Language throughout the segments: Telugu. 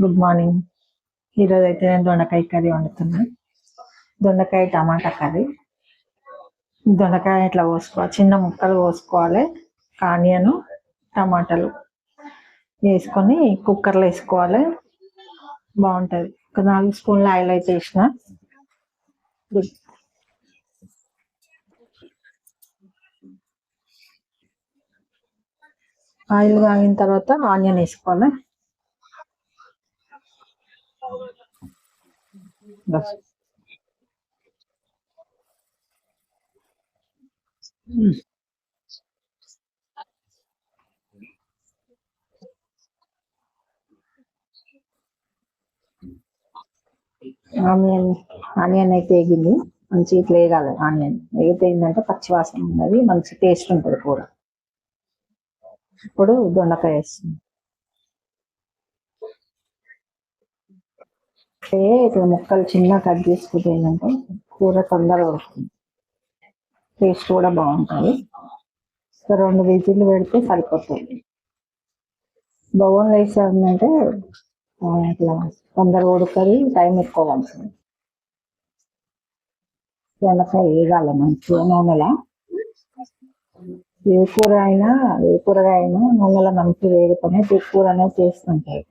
Good morning. ఈరోజు అయితే నేను దొండకాయ కర్రీ వండుతున్నా. దొండకాయ టమాటా కర్రీ. దొండకాయ ఇట్లా కోసుకోవాలి, చిన్న ముక్కలు కోసుకోవాలి. ఆనియన్, టమాటాలు వేసుకొని కుక్కర్లో వేసుకోవాలి. బాగుంటుంది. ఒక 4 స్పూన్ల ఆయిల్ అయితే వేసిన. ఆయిల్ కాగిన తర్వాత ఆనియన్ వేసుకోవాలి. ఆనియన్ అయితే వేగింది. మంచి ఇట్లా వేగాలి. ఆనియన్ వేగితే ఏంటంటే పచ్చివాసన ఉన్నది, మంచి టేస్ట్ ఉంటుంది కూర. ఇప్పుడు దొండకాయ వేస్తుంది. ఇట్లా ముక్కలు చిన్న కట్ చేసుకుంటే ఏంటంటే కూర తొందరగా వస్తుంది, టేస్ట్ కూడా బాగుంటుంది. 2 విజిల్లు పెడితే సరిపోతుంది. బగోన్లో వేసామంటే ఇట్లా తొందరగా ఉడుతుంది, టైం ఎక్కువ పడుతుంది. దొండకాయ వేగాలి మంచిగా నూనెలా. ఏ కూరగాయ అయినా నూనెలో మంచిగా వేగుతూనే కూర అనేది చేస్తుంటాయి.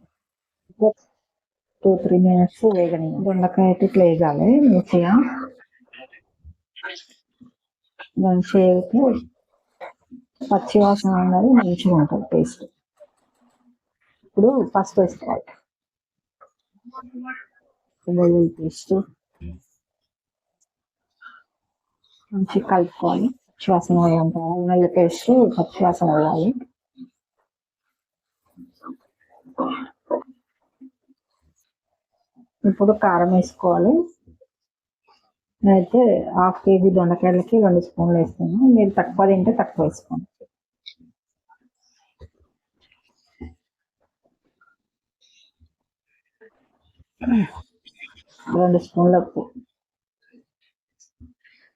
2-3 మినిట్స్ వేగని దొండకాయ అయితే ఇట్లా వేగాలి మంచిగా. మంచిగా వేగితే పచ్చివాసన అనేది మంచిగా ఉంటుంది టేస్ట్. ఇప్పుడు పసుపు వేసుకోవాలి, వెల్లుల్లి పేస్ట్ మంచిగా కలుపుకోవాలి. పచ్చివాసన పోయేంత వెల్లుల్లి పేస్ట్ పచ్చివాసన పోయాలి. ఇప్పుడు కారం వేసుకోవాలి. అయితే 1/2 కేజీ దొండకాయలకి 2 స్పూన్లు వేస్తాను. మీరు తక్కువ తింటే తక్కువ వేసుకోండి. 2 స్పూన్ల ఉప్పు.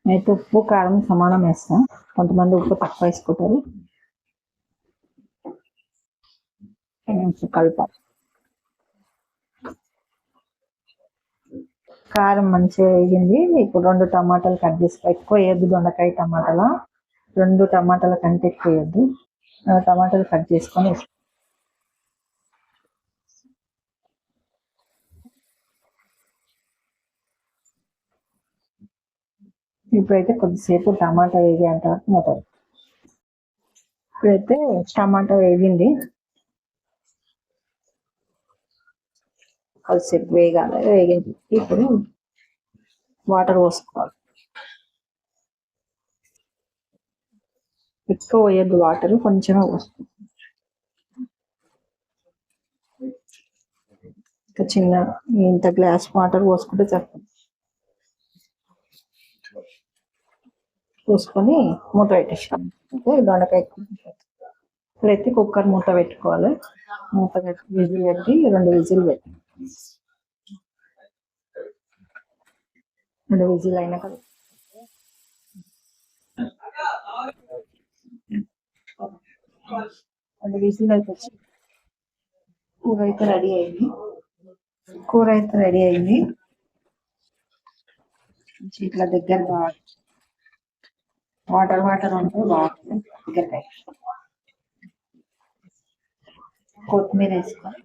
అయితే ఉప్పు కారం సమానం వేస్తాం. కొంతమంది ఉప్పు తక్కువ వేసుకుంటారు. కలపాలి. కారం మంచిగా వేగింది. ఇప్పుడు 2 టమాటాలు కట్ చేసుకో. ఎక్కువ వేయద్దు దొండకాయ టమాటాలు. 2 టమాటాల కంటే ఎక్కువ వేయద్దు. టమాటాలు కట్ చేసుకొని వేసుకో. ఇప్పుడైతే కొద్దిసేపు టమాటా వేగేంత వరకు మూత. ఇప్పుడైతే టమాటా వేగింది, కొద్దిసేపు వేగాలి. వేగింది. ఇప్పుడు వాటర్ పోసుకోవాలి. ఎక్కువ వేయద్దు వాటర్, కొంచెమే పోసుకోవాలి. ఇంకా ఇంత గ్లాస్ వాటర్ పోసుకుంటే సరిపోతుంది. పోసుకొని మూత పెట్టేసుకోవాలి. దొండకాయ ఇప్పుడైతే కుక్కర్ మూత పెట్టుకోవాలి. మూత పెట్టి విజిల్ పెట్టి 2 విజిల్ పెట్టి 2 విజిల్ అయినాక 2 విజిల్ అయితే కూర అయితే రెడీ అయింది. ఇట్లా దగ్గర బాగా వాటర్ ఉంటే బాగుంటుంది. దగ్గరకాయ కొత్తిమీర వేసుకోవాలి.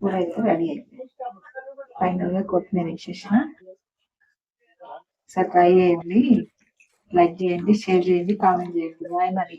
కూర అయితే రెడీ అయింది. ఫైనల్ గా కొత్తిమీర వేసేసిన. ఒకసారి ట్రై చేయండి, లైక్ చేయండి, షేర్ చేయండి, కామెంట్ చేయండి. బాయ్ మరి.